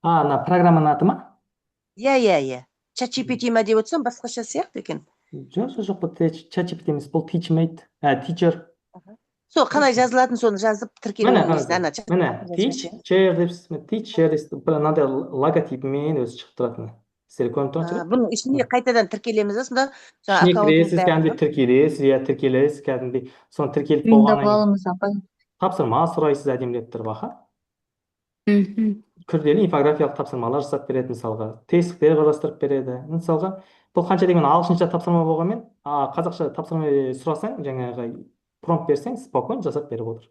Ана программаның аты ма? Иә. ChatGPT ма деп отырсам басқаша сияқты екен. Жоқ, бұл ChatGPT емес, бұл teachmate, teacher. Сол қалай жазылатын соны жазып тіркелу Міне несін ана teacher депсіз, teacher дейсіз, мынандай логотипімен өзі шығып тұратын. Сіздер көрініп тұрған шығар. Бұның ішіне қайтадан тіркелеміз да, сонда Ішіне кіресіз, кәдімгідей тіркелесіз, кәдімгідей соны тіркеліп болғаннан кейін тапсырма сұрайсыз, әдемілеп тұрып, аха. Күрделі инфографиялық тапсырмалар жасап береді, мысалға тесттер қарастырып береді. Мысалға бұл қанша дегенмен ағылшынша тапсырма болғанмен, қазақша тапсырма сұрасаң, жаңағы промпт берсең, спокойно жасап беріп отыр.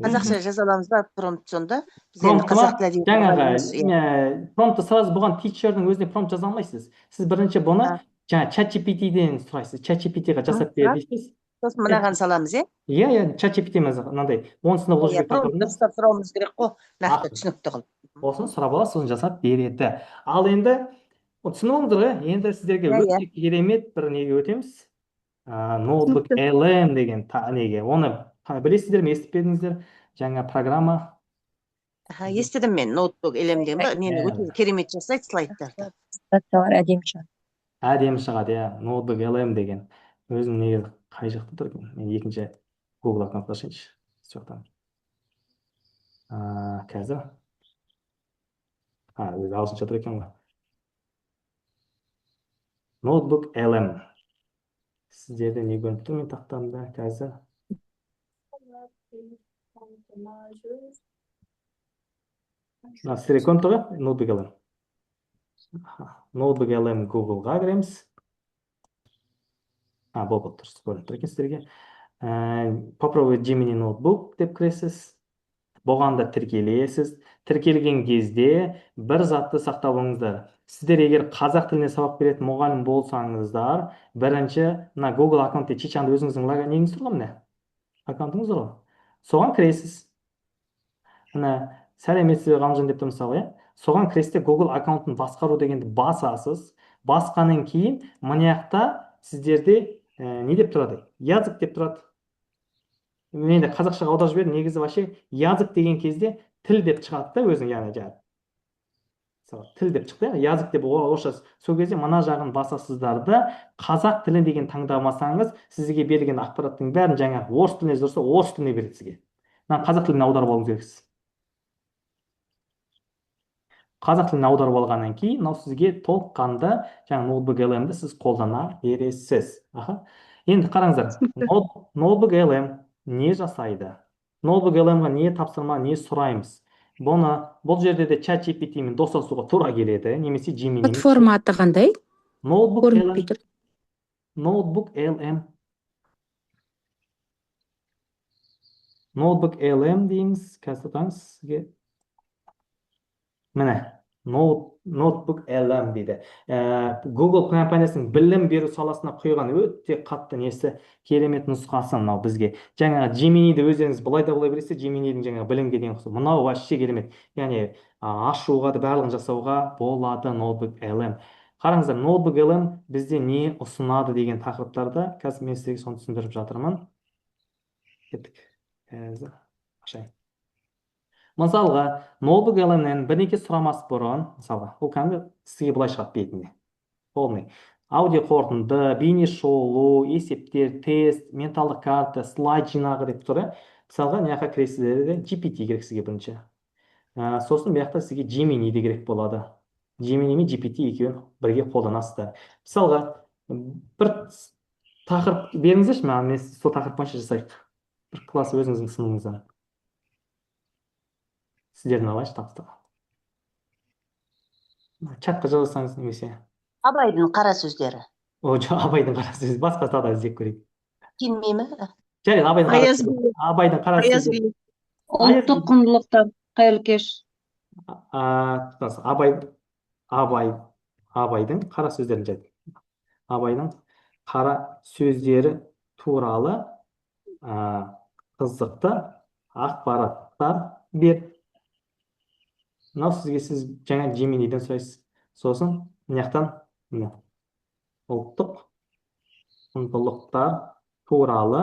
Қазақша жаза аламыз ба промпт сонда? Біз енді қазақ тілі жаңағы промптты сразу бұған тичердің өзіне промпт жаза алмайсыз. Сіз бірінші бұны жаңа ChatGPT-ден сұрайсыз. ChatGPT-ға жасап бер дейсіз. Сосын мынаған саламыз, иә? Иә, ChatGPT мынандай. Онысында ол жерге дұрыстап сұрауымыз керек қой, нақты түсінікті қылып. Осыны сұрап аласыз, соны жасап береді. Ал енді түсініп ғой, енді сіздерге өте керемет бір неге өтеміз. Ноутбук LM деген неге. Оны білесіздер ме, естіп пе жаңа программа? Естідім мен, ноутбук LM деген ба, нені өте керемет жасайды слайдтарды. Әдемі шығады, иә, ноутбук LM деген. Өзім неге қай жақта тұр екен? Мен екінші Google аккаунтқа ашайыншы. Жоқтан. Қазір. Өзі ағылшынша тұр екен ғой. Ноутбук LM. Сіздерде не көрініп тұр мен тақтамда қазір? Сіздерге көрініп тұр ғой, ноутбук LM. Ноутбук LM Google-ға кіреміз. Бұл тұрсыз көрініп тұр екен сіздерге. Попробуй Gemini ноутбук деп кіресіз. Боғанда тіркелесіз. Тіркелген кезде бір затты сақтап алыңыздар. Сіздер егер қазақ тіліне сабақ беретін мұғалім болсаңыздар, бірінші Google аккаунтте Чичанды өзіңіздің неңіз тұр ғой, міне. Аккаунтыңыз тұр ғой. Соған кіресіз. Сәлеметсіз бе Ғалымжан деп тұр мысалы, соған кіресте Google аккаунтын басқару дегенді басасыз. Басқаннан кейін мына жақта сіздерде не деп тұрады? Язык деп тұрады. Мен де қазақшаға аударып жібердім, негізі вообще язык деген кезде тіл деп шығады да өзің, яғни тіл деп шықты, язык деп орысша. Сол кезде мына жағын басасыздар да, қазақ тілі деген таңдамасаңыз, сізге берілген ақпараттың бәрін жаңа орыс тіліне жазылса, орыс тіліне береді сізге. Қазақ тіліне аударып алуыңыз керексіз. Қазақ тіліне аударып алғаннан кейін, мынау сізге толыққанды жаңа ноутбук LM-ді сіз қолдана бересіз. Енді қараңыздар, ноутбук LM не жасайды? Ноутбук LM-ға не тапсырма, не сұраймыз? Бұл жерде де ChatGPT-мен достасуға тура келеді, немесе Gemini. Платформа аты қандай? Ноутбук LM. Ноутбук LM дейміз, қазір тұраңыз сізге. Міне, ноутбук LM дейді. Google компаниясының білім беру саласына құйған өте қатты несі керемет нұсқасы мынау бізге. Жаңағы Gemini'ді өздеріңіз былай да былай бересіздер, Gemini'дің жаңағы білімге деген құсы. Мынау вообще керемет. Яғни ашуға да барлығын жасауға болады ноутбук LM. Қараңыздар, ноутбук LM бізде не ұсынады деген тақырыптарды қазір мен сіздерге соны түсіндіріп жатырмын. Кеттік. Қазір ашайын. Мысалға, ноутбук LM-нен бірнеке сұрамас бұрын, мысалға, ол кәдімгі сізге былай шығады бетінде. Полный. Аудио қорытынды, бейне шолу, есептер, тест, менталдық карта, слайд жинағы деп тұр. Мысалға, мына кіресіздерде GPT керек сізге бірінші. Сосын бұяқта сізге Gemini де керек болады. Gemini мен GPT екеуін бірге қолданасыздар. Мысалға, бір тақырып беріңіздерші, мен сол тақырып бойынша жасайық. Бір класс өзіңіздің сыныңыздан. Сіздердің алайшы тапсырға. Чатқа жазсаңыз немесе. Абайдың қара сөздері. Абайдың қара сөздері. Басқа тағы іздеп көрейік. Келмей ме? Жарайды, Абайдың қара сөздері. Ұлттық құндылықтар, қайырлы кеш. Абайдың қара сөздерін жазды. Абайдың қара сөздері туралы қызықты ақпараттар бер. Мынау сізге сіз жаңа Gemini'ден сұрайсыз. Сосын мынаяқтан ұлттық құндылықтар туралы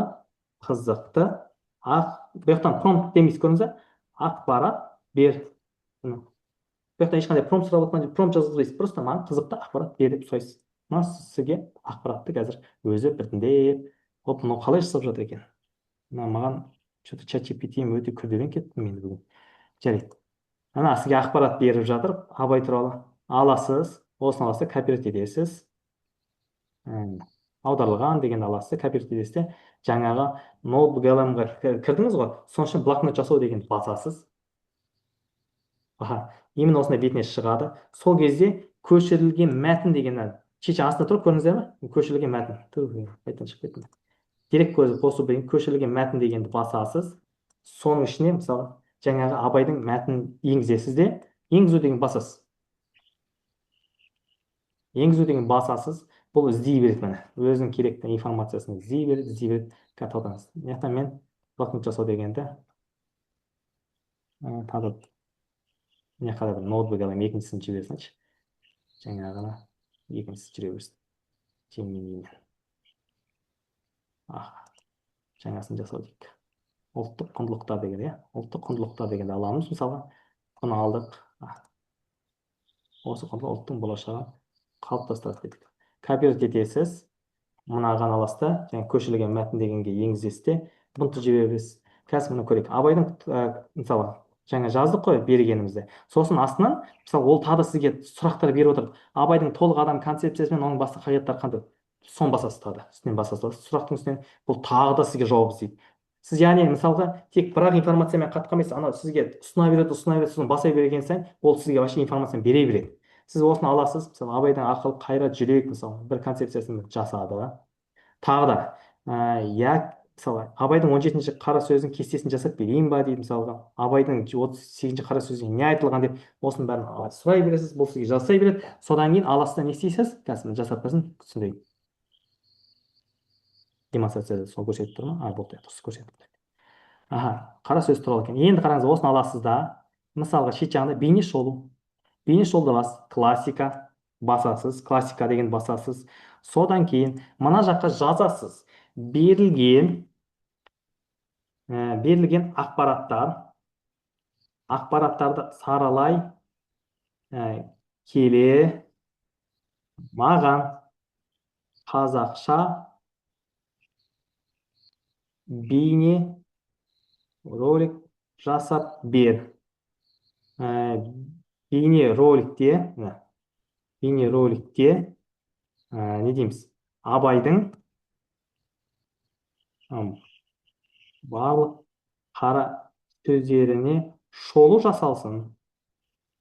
қызықты бұяқтан промпт демейсіз, көрдіңіз бе? Ақпарат бер. жақта ешқандай промпт сұрап отқан жоқ, промпт жазғызбайсыз, просто маған қызықты ақпарат бер деп сұрайсыз. мына сізге ақпаратты қазір өзі біртіндеп мынау қалай жасап жатыр екен. Маған что-то чат GPT өте күрделеніп кетті мен бүгін. Жарайды. Ана сізге ақпарат беріп жатыр абай туралы. Аласыз, осыны аласыз, копировать етесіз. Аударылған деген аласыз, копировать етесіз де жаңағы ноутбук LM-ға кірдіңіз ғой, соның үшін блокнот жасау деген басасыз. Именно осындай бетіне шығады. Сол кезде көшірілген мәтін деген шеше астында тұр, көрдіңіздер ме? Көшірілген мәтін. Қайтадан шығып кеттім. Дерек көзі қосу деген көшірілген мәтін дегенді басасыз. Соның ішіне мысалы жаңағы абайдың мәтінін енгізесіз де, енгізу деген басасыз. Енгізу деген басасыз. Бұл іздей береді міне. Өзінің керекті информациясын іздей береді. Каталданыз. Яғни мен блокнот жасау дегенді тағы не қадыр ноутбук аламын, екіншісін жібере салайыншы. Жаңағыны екіншісін жүре берсін. Жемеймен. Жаңасын жасау дейік. Ұлттық құндылықтар деген, ұлттық құндылықтар дегенді аламыз. Мысалға, бұны алдық. Осы құндылық ұлттың болашағы қалыптастырады дедік. Копировать етесіз. Мынаған аласыз, жаңа көшірілген мәтін дегенге енгізесіз де, бұны жібере бересіз. Қазір мұны көрейік. Абайдың мысалы жаңа жаздық қой бергенімізді. Сосын астынан, мысалы, ол тағы сізге сұрақтар беріп отыр. Абайдың толық адам концепциясы мен оның басты қағидаттары қандай? Соны басасыз тағы да. Үстінен басасыз. Сұрақтың үстінен бұл тағы да сізге жауап іздейді. Сіз яғни мысалға тек бір-ақ информациямен қатқанбайсыз, ана сізге ұсына береді, соны баса берген сайын, ол сізге вообще информацияны бере береді. Сіз осыны аласыз, мысалы, Абайдың ақыл, қайрат, жүрек, мысалы, бір концепциясын жасады. Тағы да, мысалы, Абайдың 17-ші қара сөздің кестесін жасап берейін ба дейді, мысалға. Абайдың 38-ші қара сөзінде не айтылған деп, осының бәрін сұрай бересіз, бұл сізге жасай береді. Содан кейін аласыз не істейсіз? Қазір жасап берсін, түсіндірейін. Демонстрацияда сол көрсетіп тұр ма? Бұл дұрыс көрсетіп тұр. Қара сөз туралы екен. Енді қараңыз, осыны аласыз да, мысалға шет жағында бейне шолу. Бейне шолуды аласыз, классика басасыз, классика деген басасыз. Содан кейін мына жаққа жазасыз. Берілген ақпараттарды саралай келе маған қазақша бейне ролик жасап бер. Бейне роликте не дейміз? Абайдың барлық қара сөздеріне шолу жасалсын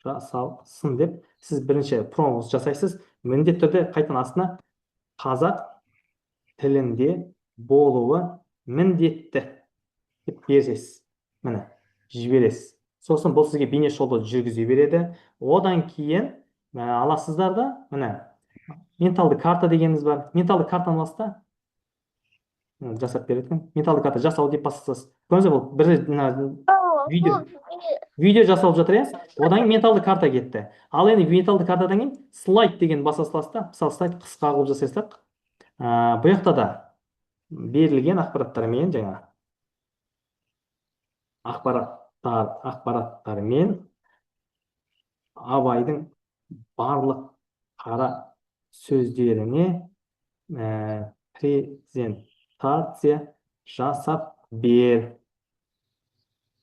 деп сіз бірінші промпт жасайсыз. Міндетті түрде қайтадан астына қазақ тілінде болуы міндетті деп бересіз. Міне, жібересіз. Сосын бұл сізге бейне шолуды жүргізе береді. Одан кейін аласыздар да, міне, менталды карта дегеніміз бар. Менталды картаны аласыз да, жасап береді. Менталды карта жасау деп басасыз. Көрдіңіз бұл бір видео жасалып жатыр, одан кейін менталды карта кетті. Ал енді менталды картадан кейін слайд деген басасыз да, мысалы слайд қысқа қылып жасайсақ, бұл жақта да берілген ақпараттармен жаңа ақпараттармен Абайдың барлық қара сөздеріне презентация жасап бер.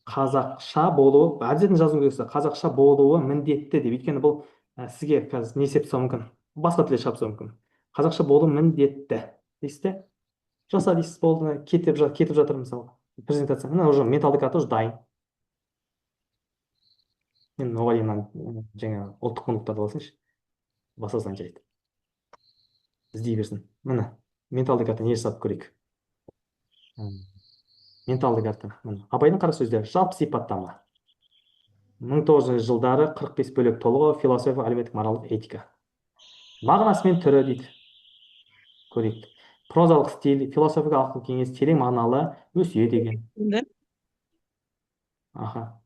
Қазақша болуы, обязательно жазу керек, қазақша болуы міндетті деп. Өйткені бұл сізге қазір не істеп тастауы мүмкін, басқа тілде шығарып тастауы мүмкін. Қазақша болуы міндетті дейсіз де, жаса дейсіз, болды, кетіп жатыр мысалы. Презентация, мына уже менталды карта уже дайын. Мен оған жаңа ұлттық құндылықтарды алсыншы, басасынан жайды. Іздей берсін. Міне, менталды карта не жасап көрейік. Менталды карта. Абайдың қара сөздері, жалпы сипаттама. 1900 жылдары 45 бөлек толығы, философия, әлеуметтік, моралдық, этика. Мағынасы мен түрі дейді. Көрейік. Прозалық стиль, философия, ақыл кеңес, терең мағыналы, өсие деген.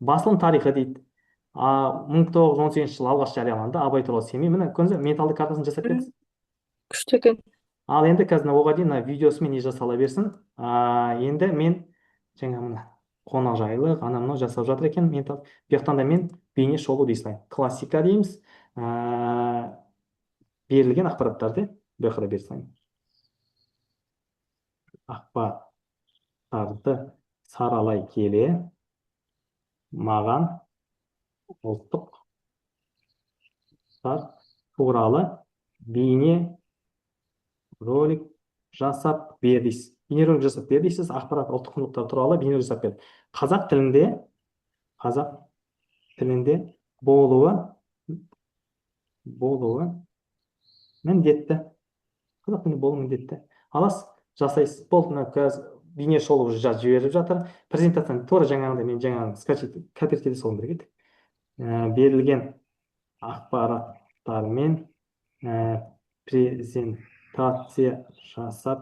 Басылым тарихы дейді. 1918 жылы алғаш жарияланды, Абай туралы семей. Міне, көрдіңіз, менталды картасын жасап беріңіз. Күшті екен. Ал енді қазір оған дейін видеосымен не жасала берсін. Енді мен жаңа мына қонақжайлық ана мынау жасап жатыр екен. Мен бұл жақтан да мен бейне шолу дей салайын. Классика дейміз. Берілген ақпараттарды бұл жаққа да бере салайын. Ақпараттарды саралай келе маған ұлттықтар туралы бейне ролик жасап бер дейсіз. Бейне ролик жасап бер дейсіз. Ақпарат ұлттық құндылықтар туралы бейне жасап бер. Қазақ тілінде болуы міндетті. Қазақ тілінде болуы міндетті. Аласыз, жасайсыз. Болды, мына қазір бейне шолу жазып жіберіп жатыр. Презентацияны тура жаңағыдай мен жаңағы скачать копировать ете салуым керек еді. Берілген ақпараттармен презентация жасап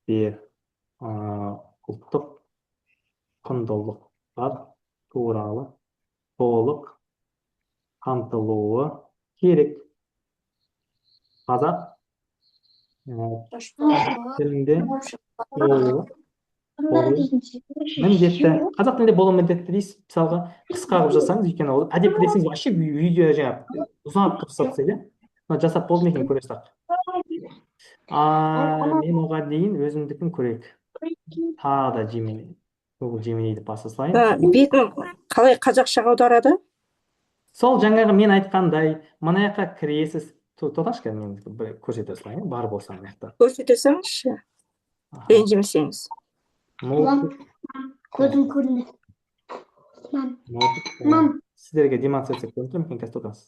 бер. Ұлттық құндылықтар туралы толық қамтылуы керек. Қазақ тілінде болуы міндетті. Қазақ тілінде болуы міндетті дейсіз. Мысалға қысқа қылып жасаңыз, өйткені ол әдеп десеңіз вообще видео жаңағы ұзақ қылып жасатса, иә. Жасап болды ма екен көресіз. Мен оған дейін өзімдікін көрейік. Тағы да Gemini, Google Gemini'ді баса салайын. Бетін қалай қазақшаға аударады? Сол жаңағы мен айтқандай, мына жаққа кіресіз. Тоқтаңызшы, мен көрсете салайын, бар болсаң мына жақта. Көрсете салыңызшы. Ренжімесеңіз. Көзім көрінді. Мам. Сіздерге демонстрация көрсетемін, мен қазір тоқтаңыз.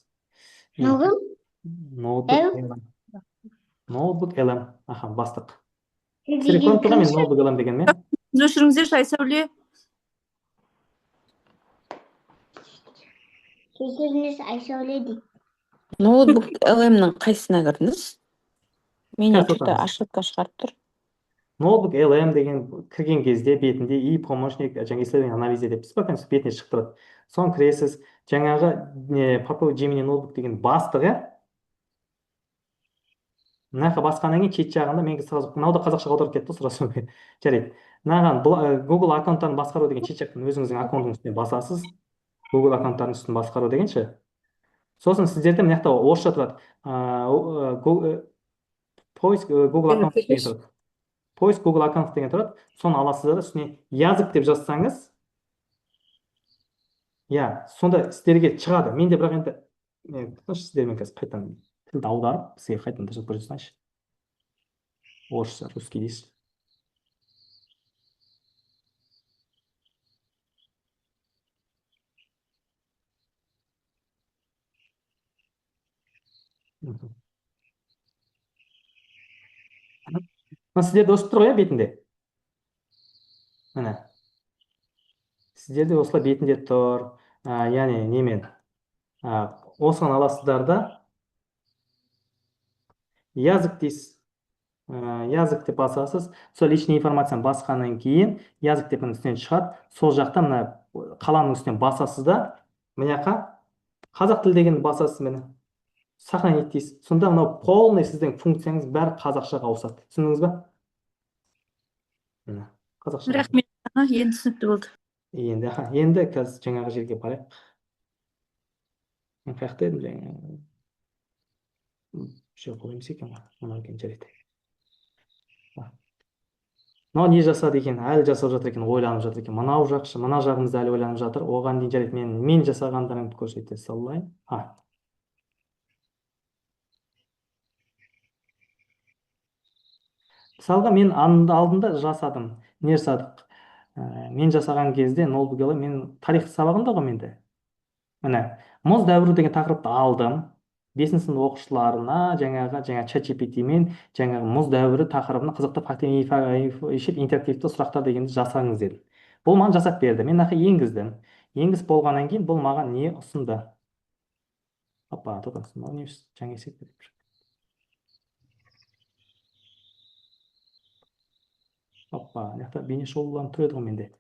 Ноутбук LM. Аха, бастық. Сіздерге көріп тұрған мен ноутбук LM деген мен. Өшіріңіздерші, Айсәуле. Кешіріңіз, Айсәуле дейді. Ноутбук LM-нің қайсысына кірдіңіз? Менің тіпті ошибка шығарып тұр. Ноутбук LM деген кірген кезде бетінде и помощник жаңа исследование анализе деп спокойно бетіне шығып тұрады. Соны кіресіз. Жаңағы Попов Gemini ноутбук деген бастығы. Мына басқаннан кейін шет жағында мен сразу мынау да қазақшаға аударып кетті, сразу жарайды. Мынаған Google аккаунттарын басқару деген шет жақтан өзіңіздің аккаунтыңыздың үстіне басасыз. Google аккаунттарының үстін басқару дегенше. Сосын сіздерде мына жақта орысша тұрады. Поиск Google аккаунт деген тұрады. Поиск Google аккаунт деген тұрады. Соны аласыздар, үстіне язык деп жазсаңыз, иә, сонда сіздерге шығады. Мен де бірақ енді сіздермен қазір қайтадан тілді аударып, сізге қайтадан жазып көрсетейінші. Орысша, русский дейсіз. Сіздерде осы тұр ғой, бетінде. Міне. Сіздерде осылай бетінде тұр. Яғни немен? Осыған аласыздар да. Язык дейсіз. Язык деп басасыз. Сол личный информацияны басқаннан кейін, язык деп үстінен шығады. Сол жақта мына қаланың үстінен басасыз да. Мына жаққа қазақ тілі деген басасыз мені. Сохранить дейсіз. Сонда мынау полный сіздің функцияңыз бәрі қазақшаға ауысады. Түсіндіңіз ба? Қазақша. Рахмет. Енді түсінікті болды. Енді қазір жаңағы жерге барайық. Мен қаяқта едім жаңағы. Жоқ, ол емес екен ғой. Мынау екен жарайды. Мынау не жасады екен? Әлі жасап жатыр екен, ойланып жатыр екен. Мынау жақшы, мына жағымызда әлі ойланып жатыр. Оған дейін жарайды. Мен жасағандарымды көрсете салайын. Мысалға мен алдында жасадым. Не жасадық? Мен жасаған кезде ноутбук мен тарих сабағында ғой менде. Міне, мұз дәуірі деген тақырыпты алдым. 5 сынып оқушыларына жаңағы ChatGPT-мен жаңағы мұз дәуірі тақырыбына қызықты факт интерактивті сұрақтар дегенді жасаңыз дедім. Бұл маған жасап берді. Мен нақы енгіздім. Енгізіп болғаннан кейін бұл маған не ұсынды? Опа, тоқтаңыз, не жаңа есеп беріп. Опа, мына бейне шолуларын тұр еді ғой менде.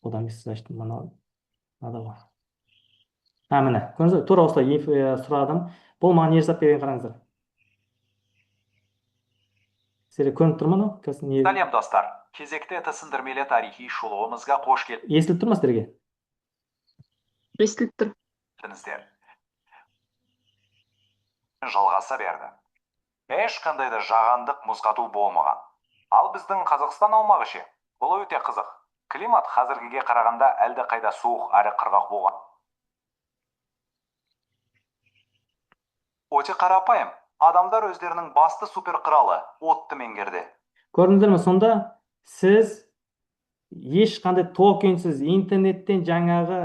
Одан мен сіз аштым, мынау ғой. Міне, көрдіңіз, тура осылай сұрадым. Бұл маған не жасап берген қараңыздар. Сіздерге көрініп тұр ма мынау? Сәлем достар. Кезекті түсіндірмелі тарихи шолуымызға қош Естіліп тұр ма сіздерге? Естіліп тұр. келдіңіздер. Жалғаса берді. Ешқандай да жағандық мұзғату болмаған. Ал біздің Қазақстан аумағы ше? Бұл өте қызық. Климат қазіргіге қарағанда әлде қайда суық әрі құрғақ болған. Өте қарапайым. Адамдар өздерінің басты супер құралы отты меңгерді. Көрдіңіздер ме? Сонда сіз ешқандай токенсіз интернеттен жаңағы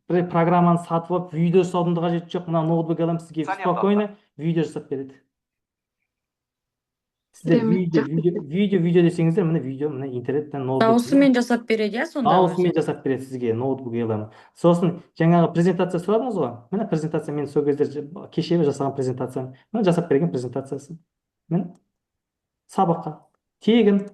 бір программаны сатып алып видео жасаудың да қажеті жоқ. Мына ноутбук алам сізге Сәлем, спокойно видео жасап береді. Сіздер видео десеңіздер, міне видео, міне интернеттен ноутбук. Дауысымен жасап береді, сонда Дауысымен жасап береді сізге ноутбук алам. Сосын жаңағы презентация сұрадыңыз ғой. Міне презентация, мен сол кезде кеше жасаған презентациям. Міне жасап берген презентациясы. Міне сабаққа тегін.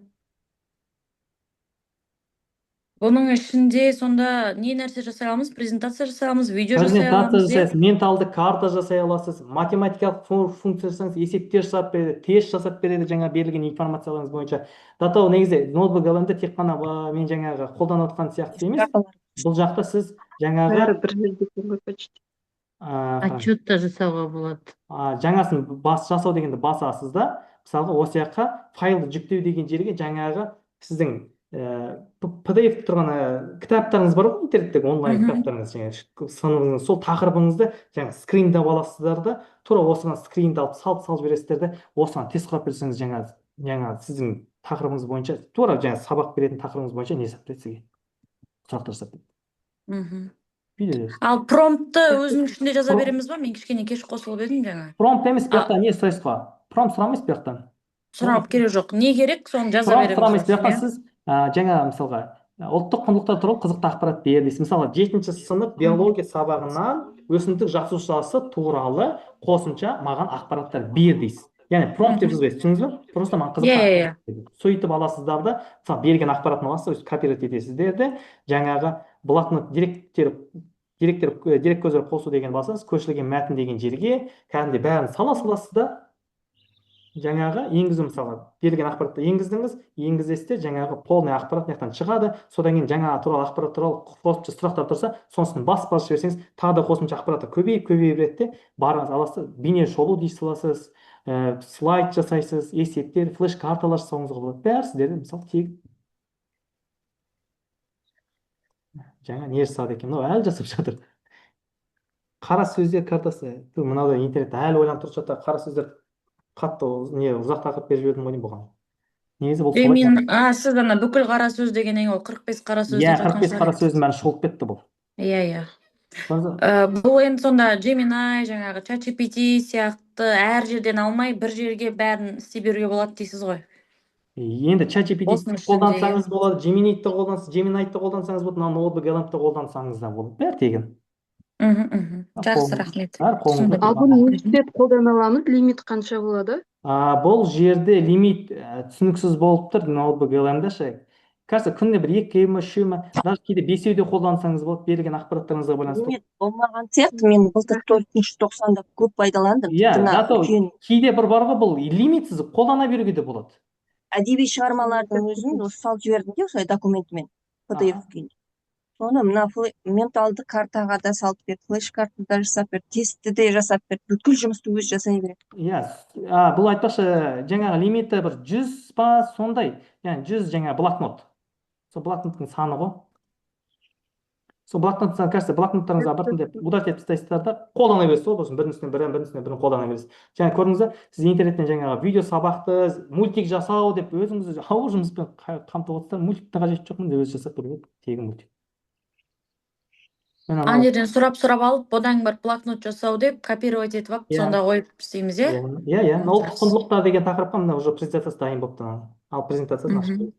Бұның ішінде сонда не нәрсе жасай аламыз? Презентация жасай аламыз, видео жасай Презентация аламыз, жасайсыз, менталды карта жасай аласыз, математикалық функция жасаңыз, есептер жасап береді, тест жасап береді жаңа берілген информацияларыңыз бойынша. Датау негізі ноутбук алғанда тек қана мен жаңағы қолданып отқан сияқты емес. Бұл жақта сіз жаңағы бір жерде екен ғой почти. Отчет та жасауға болады. жаңасын жасау дегенді басасыз да, мысалға осы жаққа файлды жүктеу деген жерге жаңағы сіздің PDF тұрған кітаптарыңыз бар ғой, интернеттегі онлайн кітаптарыңыз, сыныбыңыз, сол тақырыбыңызды жаңа скриндап аласыздар да, тура осыған скринді алып салып бересіздер де, осыған тест құрап берсеңіз жаңа сіздің тақырыбыңыз бойынша, тура жаңа сабақ беретін тақырыбыңыз бойынша не жасап береді сізге? Сұрақтар жасап береді. Ал промптты өзінің ішінде жаза береміз ба? Мен кішкене кеш қосылып едім жаңа. Промпт емес, бұл жақта не сұрайсыз ғой? Промпт сұрамайсыз бұл жақтан. Сұрап керек жоқ. Не керек, соны жаза Промпт сұрамайсыз, бұл береміз. жақта сіз жаңа мысалға ұлттық құндылықтар туралы қызықты ақпарат бер дейсіз. Мысалы 7-ші сынып биология сабағынан өсімдік жасушасы туралы қосымша маған ақпараттар бер дейсіз. Яғни промпт деп жазбайсыз, түсіндіңіз бе? Просто маған қызықты ақпарат бер. Сөйтіп аласыздар да, мысалы берген ақпаратын аласыз, копировать етесіздер де, жаңағы блокнот дерек көздер қосу деген басасыз, көшірілген мәтін деген жерге кәдімгідей бәрін саласыз да, жаңағы енгізу, мысалға берілген ақпаратты енгіздіңіз де жаңағы полный ақпарат мынаяқтан шығады. Содан кейін жаңа туралы ақпарат туралы қосымша сұрақтар тұрса, сонысын басып жіберсеңіз, тағы да қосымша ақпараты көбейіп береді де, барыңыз аласыз, бейне шолу дей саласыз, слайд жасайсыз, есептер, флеш карталар жасауыңызға болады. Бәрі сіздерде мысалы тегін. Жаңа не жасады екен, мынау әлі жасап жатыр. Қара сөздер картасы. Мынау интернетте әлі ойланып тұрып жатыр, қара сөздер қатты ұзақ тақырып беріп жібердім ғой бұған. Негізі бұл солай. Сіз ана бүкіл қара сөз дегеннен ол 45 қара сөз деп жатқан 45 қара сөздің бәрі шолып кетті бұл. Иә. Бұл енді сонда Gemini, жаңағы ChatGPT сияқты әр жерден алмай бір жерге бәрін істей беруге болады дейсіз ғой. Енді ChatGPT қолдансаңыз болады, Gemini-ді қолдансаңыз болады, ноутбук LM-ді қолдансаңыз да болады. Бәрі тегін. Жақсы, рахмет. Ал бұны университет қолдана аламыз, лимит қанша болады? Бұл жерде лимит түсініксіз болып тұр, ноутбук LM-да ше. Кажется, күніне бір 2 ме, 3 ме, даже кейде 5-еуде қолдансаңыз болады, берілген ақпараттарыңызға байланысты. Лимит болмаған сияқты, мен былтыр 490-да көп пайдаландым. Кейде бір бар ғой, бұл лимитсіз қолдана беруге де болады. Әдеби шығармалардың өзін салып жібердім де, осылай документімен, PDF күйінде. Соны мына менталды картаға да салып берді, флеш картаны да жасап берді, тестті де жасап берді, бүткіл жұмысты өзі жасай береді. Бұл айтпақшы, жаңағы лимиті бір 100 па сондай, яғни 100 жаңа блокнот. Сол блокноттың саны ғой. Сол блокноттың саны, кажется, блокноттарыңызға біртіндеп удалить етіп тастайсыздар да, қолдана бересіз ғой, болсын бірін бірін қолдана бересіз. Жаңа көрдіңіз бе, сіз интернеттен жаңағы видео сабақты, мультик жасау деп өзіңіз ауыр жұмыспен қамтып отырсыздар, мультиктің қажеті жоқ, міне өзі жасап береді, тегін мультик. Ана жерден сұрап алып, бұдан бір блокнот жасау деп, копировать етіп алып, сонда қойып істейміз, иә? Иә, ұлттық құндылықтар деген тақырыпқа мына уже презентациясы дайын болып тұр. Ал презентациясын ашып.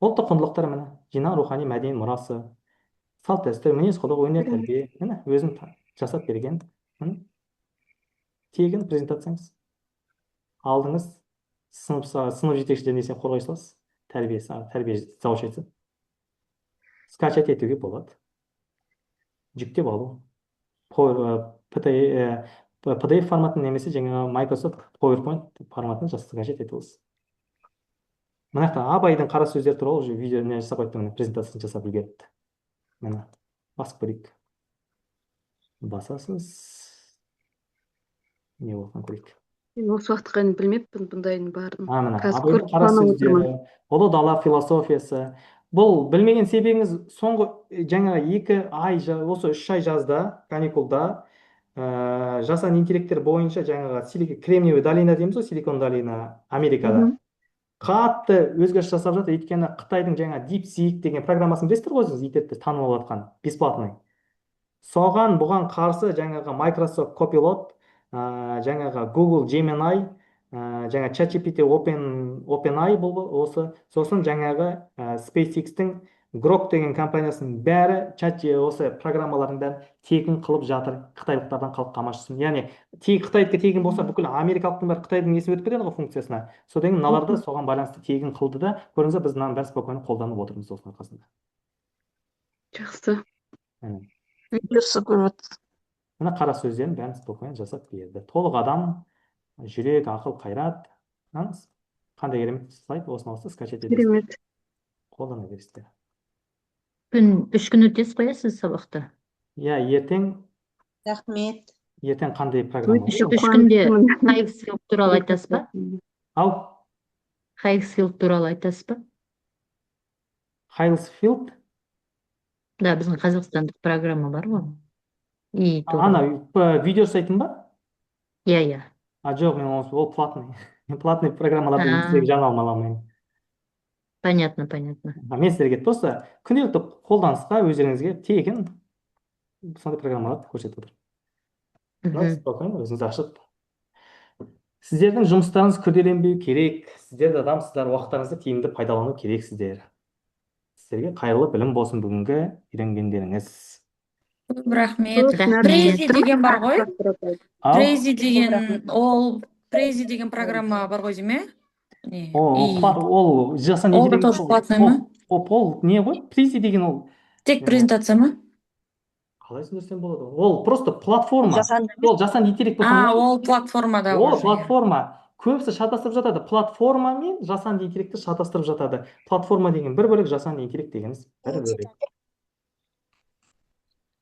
Ұлттық құндылықтар міне, жинақ рухани мәдени мұрасы, салт дәстүр, мінез құлық, өнер, тәрбие, міне өзім жасап берген. Тегін презентацияңыз. Алдыңыз сынып жетекшілеріне сен қорғай саласыз. Тәрбие завуч айтса. Скачать етуге болады. Жүктеп алу. PDF форматын немесе жаңағы Microsoft PowerPoint форматын скачать етіңіз. мына жақта абайдың қара сөздері туралы уже видео не жасап қойыпты, міне презентациясын жасап үлгеріпті. Міне басып көрейік. Басасыз. Не болған көрейік. Мен осы уақытқа дейін білмеппін бұндайдың барын. Міне Қазір абайдың көріп қара қуанып сөздері, отырмын. ұлы дала философиясы. Бұл білмеген себебіңіз соңғы жаңа 2 ай, осы 3 ай жазда, каникулда жасанды интеллекттер бойынша жаңағы Кремниевый долина дейміз ғой, Силикон долина Америкада. Қатты өзгеріс жасап жатыр, өйткені Қытайдың жаңа DeepSeek деген программасын білесіздер ғой өзіңіз, интернетте танып жатқан, бесплатный. Соған бұған қарсы жаңағы Microsoft Copilot, жаңағы Google Gemini, жаңа ChatGPT OpenAI бұл осы, сосын жаңағы SpaceX-тің Grok деген компаниясының бәрі осы программалардың бәрін тегін қылып жатыр, қытайлықтардан қалып қамашсын. Яғни Қытайдікі тегін болса, бүкіл америкалықтың бәрі Қытайдың несін өтіп кетеді ғой функциясына. Содан кейін мыналар да соған байланысты тегін қылды да, көрдіңіздер, біз мынаның бәрін спокойно қолданып отырмыз осының арқасында. Жақсы. Видеосы көріп отырсыз. Мына қара сөздерін бәрін спокойно жасап берді. Толық адам, жүрек, ақыл, қайрат. Қандай керемет слайд, осыны алсыз, скачать етесіз. Керемет. Қолдана бересіздер. Күн 3 күн өтесіз қоясыз сабақты. Иә, Рахмет. ертең қандай программа? 3 күнде Хайгсфилд туралы айтасыз ба? Ау, Хайгсфилд туралы айтасыз ба? Хайлсфилд? Да, біздің қазақстандық программа бар ғой. Ана, видео жасайтын ба? Иә. Жоқ, мен ол платный. Платный программаларды мен сіздерге жаңа алмаймын. Понятно. Мен сіздерге просто күнделікті қолданысқа өздеріңізге тегін сондай программаларды көрсетіп отыр. Спокойно, өзіңіз ашып. Сіздердің жұмыстарыңыз күрделенбеу керек. Сіздер адамсыздар, уақыттарыңызды тиімді пайдалану керексіздер. Сіздерге қайырлы білім болсын бүгінгі үйренгендеріңіз. Рахмет. Прези деген бар ғой. Прези деген программа бар ғой дейме? Ол жасанды интеллект. Ол да тоже платный ма? Ол не ғой? Прези деген ол. Тек презентация ма? Қалай түсіндірсем болады? Ол просто платформа. Ол жасанды интеллект болса. Ол платформада. Ол платформа. Көбісі шатастырып жатады. Платформа мен жасанды интеллектті шатастырып жатады. Платформа деген бір бөлек, жасанды интеллект дегеніміз бір бөлек.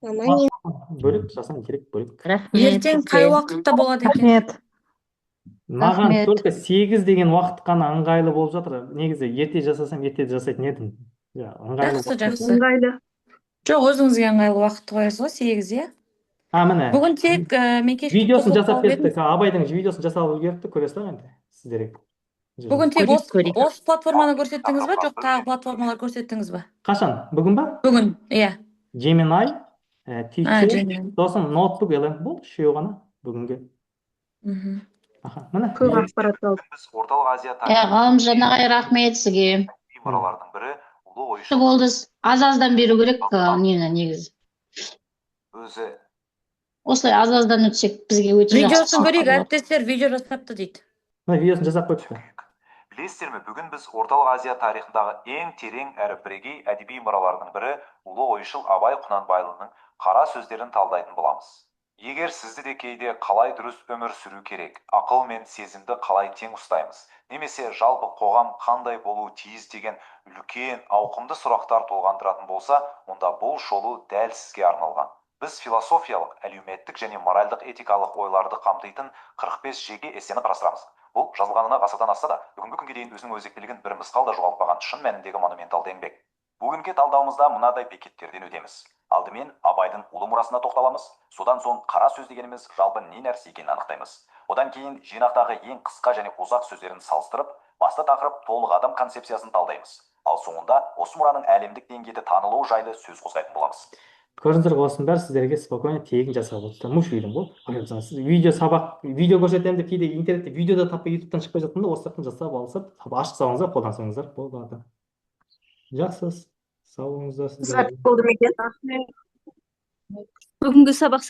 Бөлек, жасанды интеллект бөлек. Ертең қай уақытта болады екен? Маған только 8 деген уақыт қана ыңғайлы болып жатыр. Негізі ерте жасасам, ерте жасайтын едім. Жақсы. Жоқ, өзіңізге ыңғайлы уақыт қоясыз ғой, 8, иә? Міне. Бүгін тек мекеш видеосын жасап берді. Абайдың видеосын жасап үлгеріпті, көресіздер енді сіздерге. Бүгін тек осы платформаны көрсеттіңіз ба, жоқ тағы платформалар көрсеттіңіз ба? Қашан? Бүгін ба? Бүгін, иә. Gemini, Teacher, сосын ноутбук LM бұл үшеуі ғана бүгінге. Міне. Көп ақпарат алып. Орталық Азия Ғалымжан ағай, рахмет сізге. мұралардың бірі ұлы ойшыл Болды. Аз-аздан беру керек негізі. өзі. Осылай аз-аздан өтсек бізге өте жақсы. Видеосын көрейік, әріптестер видео жасапты дейді. Видеосын жасап қойыпты. Білесіздер ме, бүгін біз Орталық Азия тарихындағы ең терең әрі бірегей әдеби мұралардың бірі ұлы ойшыл Абай Құнанбайұлының қара сөздерін талдайтын боламыз. Егер сізді де кейде қалай дұрыс өмір сүру керек, ақыл мен сезімді қалай тең ұстаймыз, немесе жалпы қоғам қандай болуы тиіс деген үлкен ауқымды сұрақтар толғандыратын болса, онда бұл шолу дәл сізге арналған. Біз философиялық, әлеуметтік және моральдық этикалық ойларды қамтитын 45 жеке эссені қарастырамыз. Бұл жазылғанына ғасырдан асса да, бүгінгі күнге дейін өзінің өзектілігін бір мысқал да жоғалтпаған шын мәніндегі монументалды еңбек. Бүгінгі талдауымызда мынадай бекеттерден өтеміз. Алдымен Абайдың ұлы мұрасына тоқталамыз, содан соң қара сөз дегеніміз жалпы не нәрсе екенін анықтаймыз. Одан кейін жинақтағы ең қысқа және ұзақ сөздерін салыстырып, басты тақырып толық адам концепциясын талдаймыз. Ал соңында осы мұраның әлемдік деңгейде танылуы жайлы сөз қозғайтын боламыз. Көрдіңіздер, осының бәрі сіздерге спокойно тегін жасап отыр. Муфилім ғой. Видео сабақ, видео көрсетемін деп кейде интернетте видеода таппай ютубтан шықпай жатқанда осы жақтан жасап алсап, ашық салыңыздар, қолдансаңыздар болады. Жақсы. Сау болыңыздар сіздер. Бүгінгі сабақ